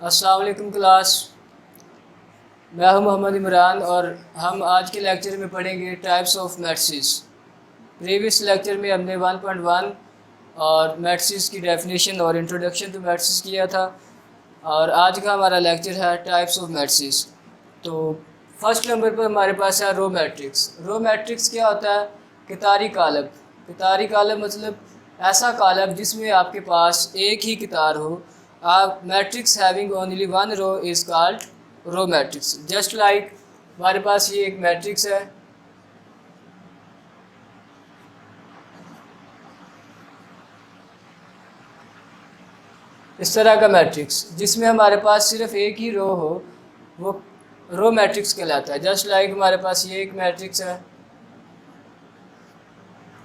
अस्सलाम वालेकुम क्लास। मैं हूं मोहम्मद इमरान और हम आज के लेक्चर में पढ़ेंगे types of matrices. Previous lecture में हमने 1.1 और मैट्रिसेस की डेफिनेशन और इंट्रोडक्शन टू मैट्रिसेस किया था और आज का हमारा लेक्चर है टाइप्स ऑफ मैट्रिसेस। तो फर्स्ट नंबर पर हमारे पास है रो मैट्रिक्स। रो मैट्रिक्स क्या होता है? कितारी कालब। कितारी कालब मतलब ऐसा कालब जिसमें आपके पास एक ही कितार हो। आप matrix having only one row is called row matrix. Just like हमारे पास ये एक मैट्रिक्स है, इस तरह का मैट्रिक्स जिसमें हमारे पास सिर्फ एक ही रो हो, वो रो मैट्रिक्स कहलाता है। जस्ट लाइक हमारे पास ये एक मैट्रिक्स है।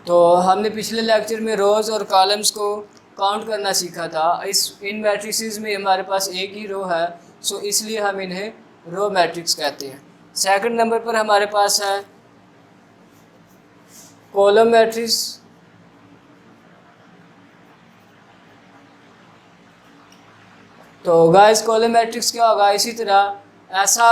तो हमने पिछले लेक्चर में रोज़ और कॉलम्स को काउंट करना सीखा था। इन मैट्रिसेस में हमारे पास एक ही रो है, सो इसलिए हम इन्हें रो मैट्रिक्स कहते हैं। सेकंड नंबर पर हमारे पास है कॉलम मैट्रिक्स। तो गाइस कॉलम मैट्रिक्स क्या होगा? इसी तरह ऐसा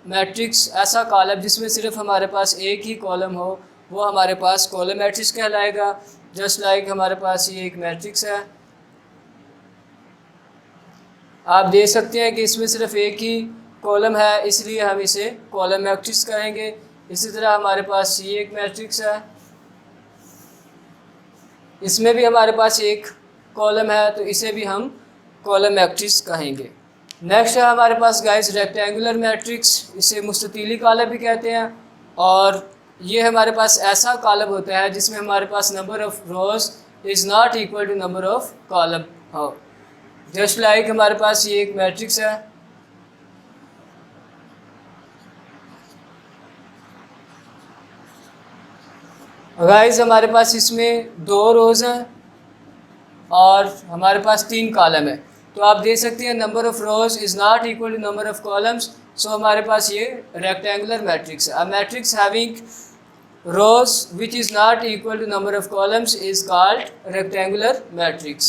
मैट्रिक्स, ऐसा कॉलम जिसमें सिर्फ हमारे पास एक ही कॉलम हो, वो हमारे पास कॉलम मैट्रिक्स कहलाएगा। जस्ट लाइक हमारे पास ये एक मैट्रिक्स है, आप देख सकते हैं कि इसमें सिर्फ एक ही कॉलम है, इसलिए हम इसे कॉलम मैट्रिक्स कहेंगे। इसी तरह हमारे पास ये एक मैट्रिक्स है, इसमें भी हमारे पास एक कॉलम है, तो इसे भी हम कॉलम मैट्रिक्स कहेंगे। नेक्स्ट है हमारे पास गाइस रेक्टेंगुलर मैट्रिक्स। इसे मुस्ततीली कॉलम भी कहते हैं और ये हमारे पास ऐसा कॉलम होता है जिसमें हमारे पास number of rows is not equal to number of column हो। जस्ट लाइक हमारे पास ये एक मैट्रिक्स है, गाइस हमारे पास इसमें 2 रोज़ हैं और हमारे पास 3 कॉलम है। तो आप देख सकते हैं number of rows is not equal to number of columns, so हमारे पास ये रेक्टेंगुलर मैट्रिक्स है। A matrix having rows which is not equal to number of columns is called rectangular matrix।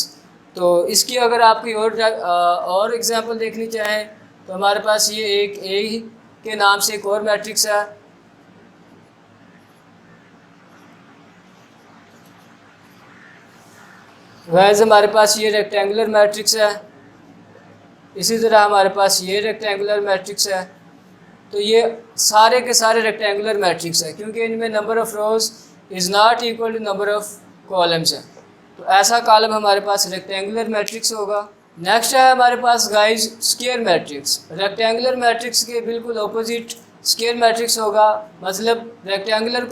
तो इसकी अगर आप कोई और एग्जांपल देखनी चाहें तो हमारे पास ये एक ए के नाम से एक और मैट्रिक्स है। वैसे हमारे पास ये रेक्टेंगुलर मैट्रिक्स है, इसी तरह हमारे पास ये रेक्टेंगुलर मैट्रिक्स है। तो ये सारे के सारे रेक्टेंगुलर मैट्रिक्स है क्योंकि इनमें number of rows is not equal to number of columns है। तो ऐसा कॉलम हमारे पास रेक्टेंगुलर मैट्रिक्स होगा। नेक्स्ट है हमारे पास guys square matrix. Rectangular matrix के बिल्कुल ऑपोजिट स्क्वायर मैट्रिक्स होगा। मतलब रेक्टेंगुलर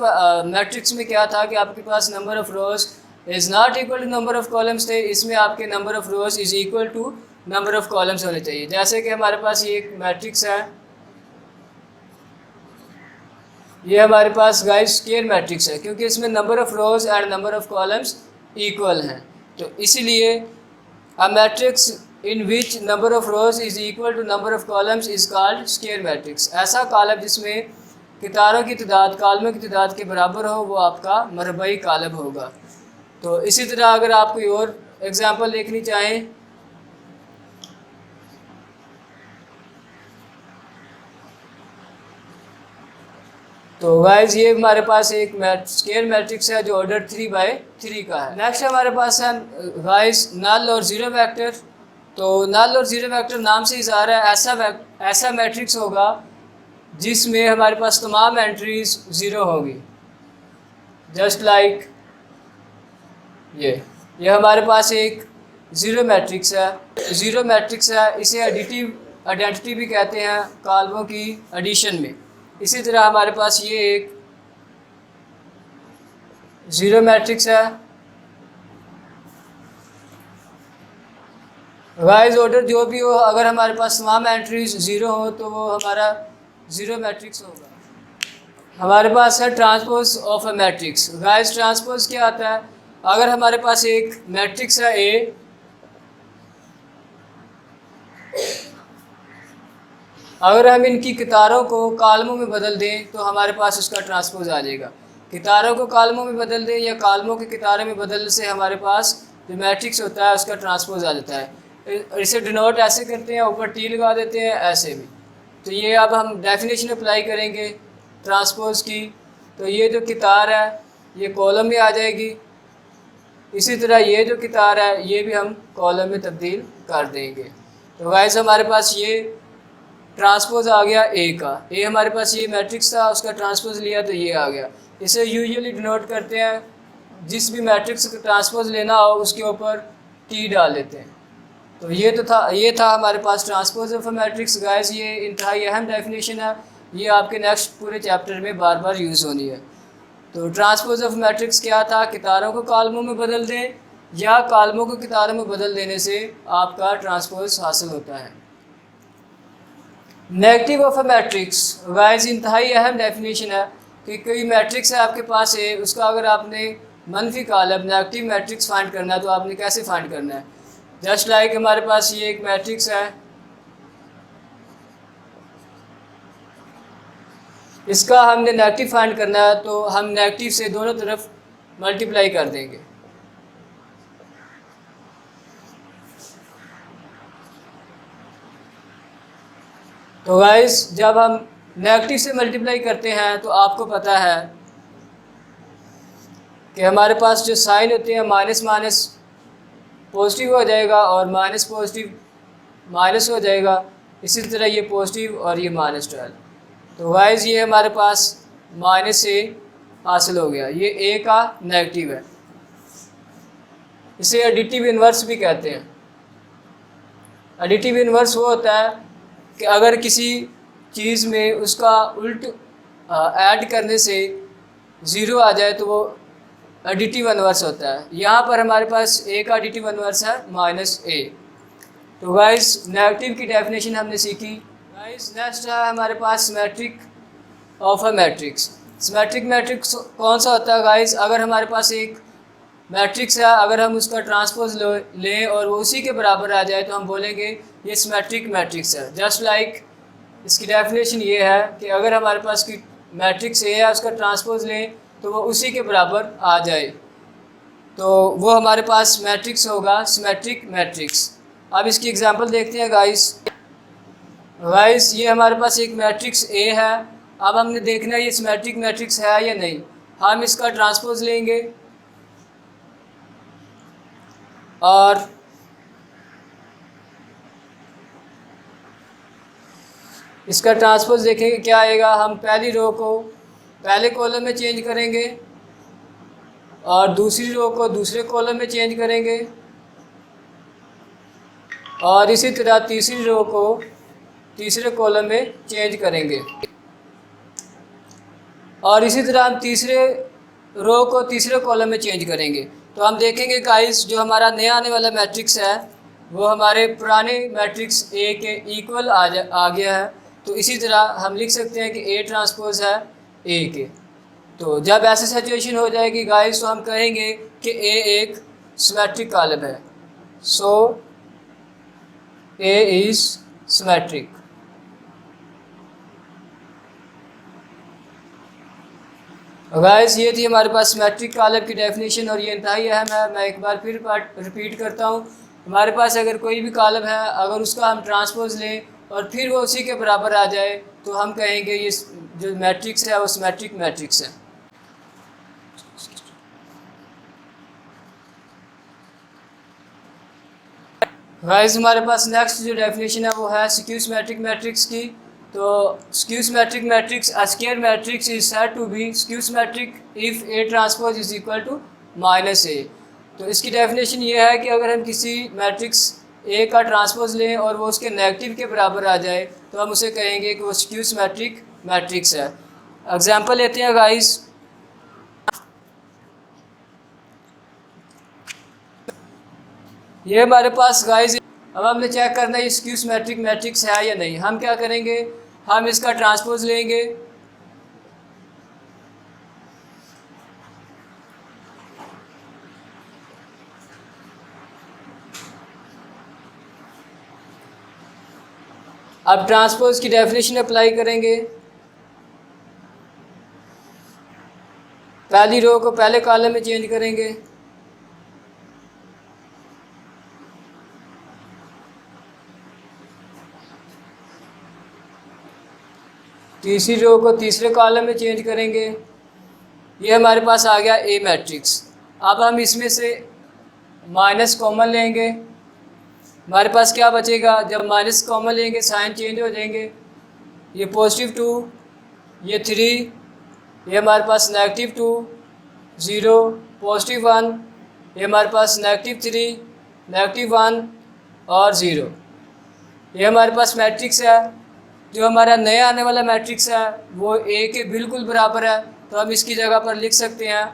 मैट्रिक्स में क्या था कि आपके पास number of rows is not equal to number of columns थे, इसमें आपके number of rows is equal to number of columns होने चाहिए। जैसे कि हमारे पास ये एक मैट्रिक्स है, ये हमारे पास गाइस स्क्वायर मैट्रिक्स है क्योंकि इसमें number of rows and number of columns equal हैं। तो इसीलिए a matrix in which number of rows is equal to number of columns is called square matrix. ऐसा कॉलम जिसमें कितारों की तादाद कॉलमों की तादाद के बराबर हो, वो आपका मरबई कॉलम होगा। तो इसी तरह अगर आप कोई और एग्जांपल देखनी चाहें तो गाइस ये हमारे पास एक स्क्वायर मैट्रिक्स है जो ऑर्डर 3/3 का है। नेक्स्ट हमारे पास है गाइस नल और ज़ीरो वेक्टर। तो नल और ज़ीरो वेक्टर नाम से इज़हार है, ऐसा मैट्रिक्स होगा जिसमें हमारे पास तमाम एंट्रीज ज़ीरो होंगी। जस्ट लाइक ये हमारे पास एक ज़ीरो मैट्रिक्स है। ज़ीरो मैट्रिक्स है, इसे एडिटिव आइडेंटिटी भी कहते हैं कॉलमों की एडिशन में। इसी तरह हमारे पास ये एक ज़ीरो मैट्रिक्स है। गाइस ऑर्डर जो भी हो, अगर हमारे पास तमाम एंट्रीज ज़ीरो हो तो वो हमारा ज़ीरो मैट्रिक्स होगा। हमारे पास है transpose of a matrix. Guys transpose क्या आता है? अगर हमारे पास एक मैट्रिक्स है ए, अगर हम इनकी कितारों को कॉलमों में बदल दें तो हमारे पास उसका ट्रांसपोज आ जाएगा। कितारों को कॉलमों में बदल दें या कॉलमों की कितारों में बदलने से हमारे पास जो मैट्रिक्स होता है उसका ट्रांसपोज आ जाता है। इसे डिनोट ऐसे करते हैं, ऊपर टी लगा देते हैं, ऐसे भी। तो ये अब हम डेफिनेशन अप्लाई करेंगे ट्रांसपोज की। तो ये जो कितार है ये कॉलम में आ जाएगी, इसी तरह ये जो कितार है ये भी हम कॉलम में तब्दील कर देंगे। तो गाइस हमारे पास ये ट्रांसपोज आ गया ए का। ए हमारे पास ये मैट्रिक्स था, उसका ट्रांसपोज लिया तो ये आ गया। इसे यूजुअली डिनोट करते हैं, जिस भी मैट्रिक्स का ट्रांसपोज लेना हो उसके ऊपर टी डाल देते हैं। तो ये था हमारे पास transpose of a matrix. Guys ये इंतहाई अहम डेफिनेशन है, ये आपके नेक्स्ट पूरे चैप्टर में बार बार यूज़ होनी है। तो ट्रांसपोज ऑफ मैट्रिक्स क्या था? कितारों को कॉलमों में बदल दें या कॉलमों को कितारों में बदल देने से आपका ट्रांसपोज हासिल होता है। Negative of a matrix, guys इंतहाई अहम डेफिनेशन है कि कोई मैट्रिक्स है आपके पास है, उसका अगर आपने मनफी कॉलम नेगेटिव मैट्रिक्स फाइंड करना है तो आपने कैसे फाइंड करना है? जस्ट लाइक हमारे पास ये एक मैट्रिक्स है, इसका हमने नेगेटिव फाइंड करना है तो हम नेगेटिव से दोनों तरफ मल्टीप्लाई कर देंगे। तो गाइस जब हम नेगेटिव से मल्टीप्लाई करते हैं तो आपको पता है कि हमारे पास जो साइन होते हैं माइनस माइनस पॉजिटिव हो जाएगा और माइनस पॉजिटिव माइनस हो जाएगा, इसी तरह ये पॉजिटिव और ये -12। तो गाइस ये हमारे पास माइनस ए हासिल हो गया, ये ए का नेगेटिव है। इसे एडिटिव इन्वर्स भी कहते हैं। एडिटिव इन्वर्स वो होता है कि अगर किसी चीज़ में उसका उल्ट ऐड करने से ज़ीरो आ जाए तो वो एडिटिव इन्वर्स होता है। यहाँ पर हमारे पास ए का एडिटिव इन्वर्स है -a। तो गाइस नेगेटिव की डेफिनेशन हमने सीखी। गाइस नेक्स्ट है हमारे पास symmetric of a matrix. Symmetric matrix कौन सा होता है गाइस? अगर हमारे पास एक मैट्रिक्स है, अगर हम उसका ट्रांसपोज लें और वो उसी के बराबर आ जाए तो हम बोलेंगे ये सिमेट्रिक मैट्रिक्स है। जस्ट लाइक इसकी डेफिनेशन ये है कि अगर हमारे पास कोई मैट्रिक्स ए है, उसका ट्रांसपोज लें तो वो उसी के बराबर आ जाए तो वो हमारे पास मैट्रिक्स होगा सिमेट्रिक मैट्रिक्स। अब इसकी एग्जांपल देखते हैं गाइस। ये हमारे पास एक मैट्रिक्स ए है। अब हमने देखना है ये सिमेट्रिक मैट्रिक्स है या नहीं। हम इसका ट्रांसपोज लेंगे और इसका ट्रांसपोज देखेंगे क्या आएगा। हम पहली रो को पहले कॉलम में चेंज करेंगे और दूसरी रो को दूसरे कॉलम में चेंज करेंगे और इसी तरह तीसरी रो को तीसरे कॉलम में चेंज करेंगे और इसी तरह हम तीसरे रो को तीसरे कॉलम में चेंज करेंगे। तो हम देखेंगे गाइस जो हमारा नया आने वाला मैट्रिक्स है वो हमारे पुराने मैट्रिक्स ए के इक्वल आ गया है। तो इसी तरह हम लिख सकते हैं कि ए ट्रांसपोज है ए के। तो जब ऐसी सिचुएशन हो जाएगी गाइस तो हम कहेंगे कि ए एक सिमेट्रिक कॉलम है। सो ए इज़ सिमेट्रिक। गाइस ये थी हमारे पास सिमेट्रिक कॉलम की डेफिनेशन और ये इंतहाई अहम है। मैं एक बार फिर रिपीट करता हूँ। हमारे पास अगर कोई भी कॉलम है, अगर उसका हम ट्रांसपोज लें और फिर वो उसी के बराबर आ जाए तो हम कहेंगे ये जो मैट्रिक्स है वो सिमेट्रिक मैट्रिक्स है। गाइस हमारे पास नेक्स्ट जो डेफिनेशन है वो है स्क्यू सिमेट्रिक मैट्रिक्स की। तो skew symmetric matrix a square matrix is said to be skew symmetric if A transpose is equal to -a। तो इसकी डेफिनेशन ये है कि अगर हम किसी मैट्रिक्स ए का ट्रांसपोज लें और वो उसके नेगेटिव के बराबर आ जाए तो हम उसे कहेंगे कि वो स्क्यू सिमेट्रिक मैट्रिक्स है। एग्जांपल लेते हैं गाइस। ये हमारे पास गाइस अब हमने चेक करना है ये स्क्यू सिमेट्रिक मैट्रिक्स है या नहीं। हम क्या करेंगे, हम इसका ट्रांसपोज लेंगे अब ट्रांसपोज की डेफिनेशन अप्लाई करेंगे। पहली रो को पहले कॉलम में चेंज करेंगे तीसरी रो को तीसरे कॉलम में चेंज करेंगे। ये हमारे पास आ गया ए मैट्रिक्स। अब हम इसमें से माइनस कॉमन लेंगे, हमारे पास क्या बचेगा? जब माइनस कॉमन लेंगे साइन चेंज हो जाएंगे। ये +2, ये 3, ये हमारे पास -2, 0, +1, ये हमारे पास -3, -1 और 0। ये हमारे पास मैट्रिक्स है। जो हमारा नया आने वाला मैट्रिक्स है वो ए के बिल्कुल बराबर है, तो हम इसकी जगह पर लिख सकते हैं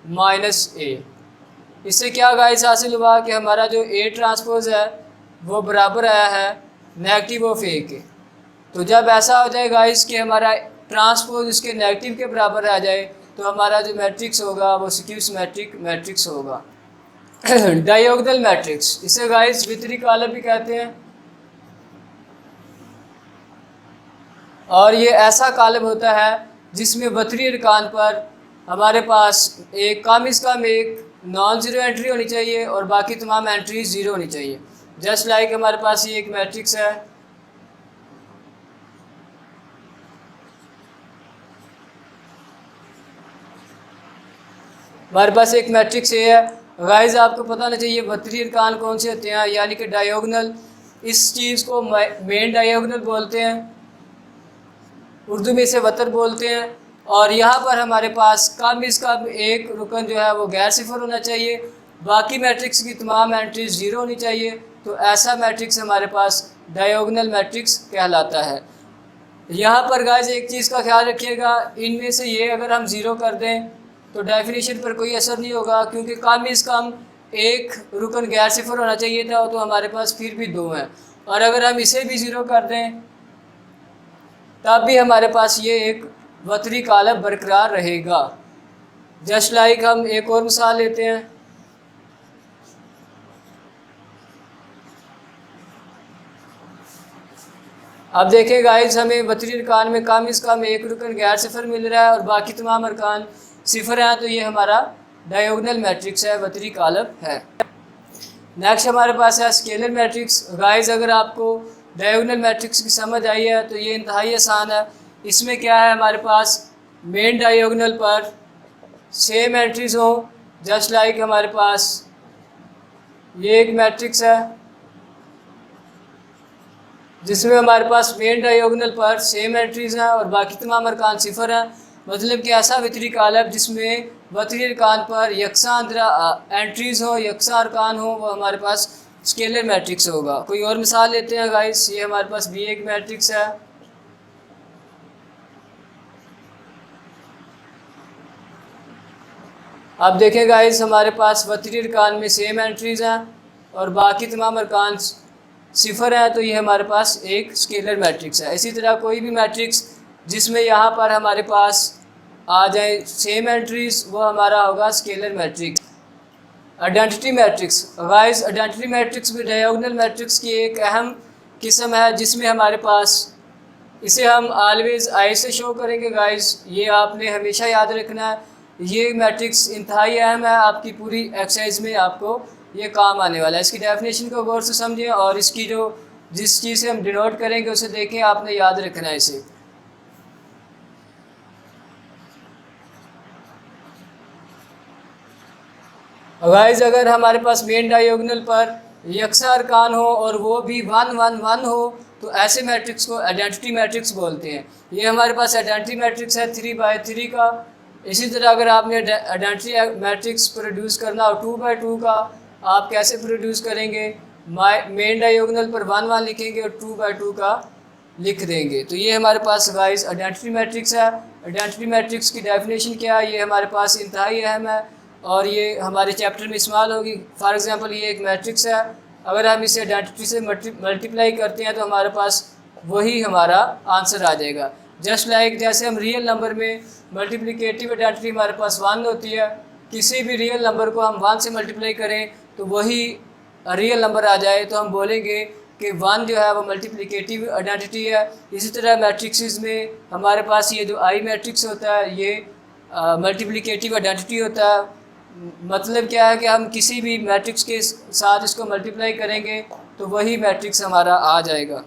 -a। इससे क्या गाइस हासिल हुआ कि हमारा जो ए ट्रांसपोज है वो बराबर आया है नेगेटिव ऑफ ए के। तो जब ऐसा हो जाए गाइस कि हमारा ट्रांसपोज इसके नेगेटिव के बराबर आ जाए, तो हमारा जो मैट्रिक्स होगा वो सिक्विक मैट्रिक्स होगा। डायगोनल मैट्रिक्स, इसे गाइस वितरी कॉलम भी कहते हैं। और ये ऐसा कॉलम होता है जिसमें वतरी अरकान पर हमारे पास एक कम से कम एक नॉन ज़ीरो एंट्री होनी चाहिए और बाकी तमाम एंट्री ज़ीरो होनी चाहिए। जस्ट लाइक हमारे पास ये एक मैट्रिक्स है। हमारे पास एक मैट्रिक्स ए है। गाइस आपको पता होना चाहिए वतरी अरकान कौन से होते हैं, यानी कि डायगोनल। इस चीज़ को मेन डायगोनल बोलते हैं, उर्दू में इसे वतर बोलते हैं। और यहाँ पर हमारे पास कम से कम एक रुकन जो है वो गैर सिफर होना चाहिए, बाकी मैट्रिक्स की तमाम एंट्रीज ज़ीरो होनी चाहिए। तो ऐसा मैट्रिक्स हमारे पास डायगोनल मैट्रिक्स कहलाता है। यहाँ पर गाइस एक चीज़ का ख्याल रखिएगा, इनमें से ये अगर हम ज़ीरो कर दें तो डेफिनेशन पर कोई असर नहीं होगा, क्योंकि कम से कम एक रुकन गैर सिफर होना चाहिए था, तो हमारे पास फिर भी 2 हैं। और अगर हम इसे भी ज़ीरो कर दें तब भी हमारे पास ये एक वतरी कॉलम बरकरार रहेगा। जस्ट लाइक हम एक और मिसाल लेते हैं। अब देखें गाइस, हमें वतरी अरकान में कम से कम एक रुकन गैर सिफर मिल रहा है और बाकी तमाम अरकान सिफर हैं, तो ये हमारा डायगोनल मैट्रिक्स है, वतरी कॉलम है। नेक्स्ट हमारे पास है स्केलर मैट्रिक्स। गाइस अगर आपको डायगोनल मैट्रिक्स की समझ आई है तो ये इंतहाई आसान है। इसमें क्या है, हमारे पास मेन डायगोनल पर सेम एंट्रीज हों। जस्ट लाइक हमारे पास ये एक मैट्रिक्स है जिसमें हमारे पास मेन डायगोनल पर सेम एंट्रीज हैं और बाकी तमाम अरकान सिफर हैं। मतलब कि ऐसा वितरी कॉलम जिसमें वतरी अरकान पर यकसा एंट्रीज हो, यकसा अरकान हो, वो हमारे पास स्केलर मैट्रिक्स होगा। कोई और मिसाल लेते हैं गाइस। ये हमारे पास भी एक मैट्रिक्स है। अब देखें गाइस, हमारे पास वतरी अरकान में सेम एंट्रीज हैं और बाकी तमाम अरकान सिफर हैं, तो ये हमारे पास एक स्केलर मैट्रिक्स है। इसी तरह कोई भी मैट्रिक्स जिसमें यहाँ पर हमारे पास आ जाए सेम एंट्रीज, वो हमारा होगा scalar matrix. Identity matrix. Guys identity matrix भी डायगोनल मैट्रिक्स की एक अहम किस्म है, जिसमें हमारे पास इसे हम ऑलवेज आई से शो करेंगे। गाइस ये आपने हमेशा याद रखना है, ये मैट्रिक्स इंतहाई अहम है, आपकी पूरी एक्सरसाइज में आपको ये काम आने वाला है। इसकी डेफिनेशन को गौर से समझें और इसकी जिस चीज़ से हम डिनोट करेंगे उसे देखें, आपने याद रखना है इसे। गाइस अगर हमारे पास मेन डायगोनल पर यकसा अरकान हो और वो भी 1 1 1 हो, तो ऐसे मैट्रिक्स को आइडेंटिटी मैट्रिक्स बोलते हैं। ये हमारे पास आइडेंटिटी मैट्रिक्स है 3/3 का। इसी तरह अगर आपने आइडेंटिटी मैट्रिक्स प्रोड्यूस करना हो 2/2 का, आप कैसे प्रोड्यूस करेंगे? मेन डायगोनल पर 1 1 लिखेंगे और 2/2 का लिख देंगे। तो ये हमारे पास गाइस आइडेंटिटी मैट्रिक्स है। आइडेंटिटी मैट्रिक्स की डेफिनेशन क्या है, ये हमारे पास इंतहाई अहम है और ये हमारे चैप्टर में इस्तेमाल होगी। फॉर एग्जांपल ये एक मैट्रिक्स है, अगर हम इसे आइडेंटिटी से मल्टीप्लाई करते हैं तो हमारे पास वही हमारा आंसर आ जाएगा। जस्ट लाइक जैसे हम रियल नंबर में मल्टीप्लिकेटिव आइडेंटिटी हमारे पास 1 होती है, किसी भी रियल नंबर को हम 1 से मल्टीप्लाई करें तो वही रियल नंबर आ जाए, तो हम बोलेंगे कि 1 जो है वो मल्टीप्लिकेटिव आइडेंटिटी है। इसी तरह मैट्रिक्स में हमारे पास ये जो आई मैट्रिक्स होता है ये मल्टीप्लिकेटिव आइडेंटिटी होता है। मतलब क्या है कि हम किसी भी मैट्रिक्स के साथ इसको मल्टीप्लाई करेंगे तो वही मैट्रिक्स हमारा आ जाएगा।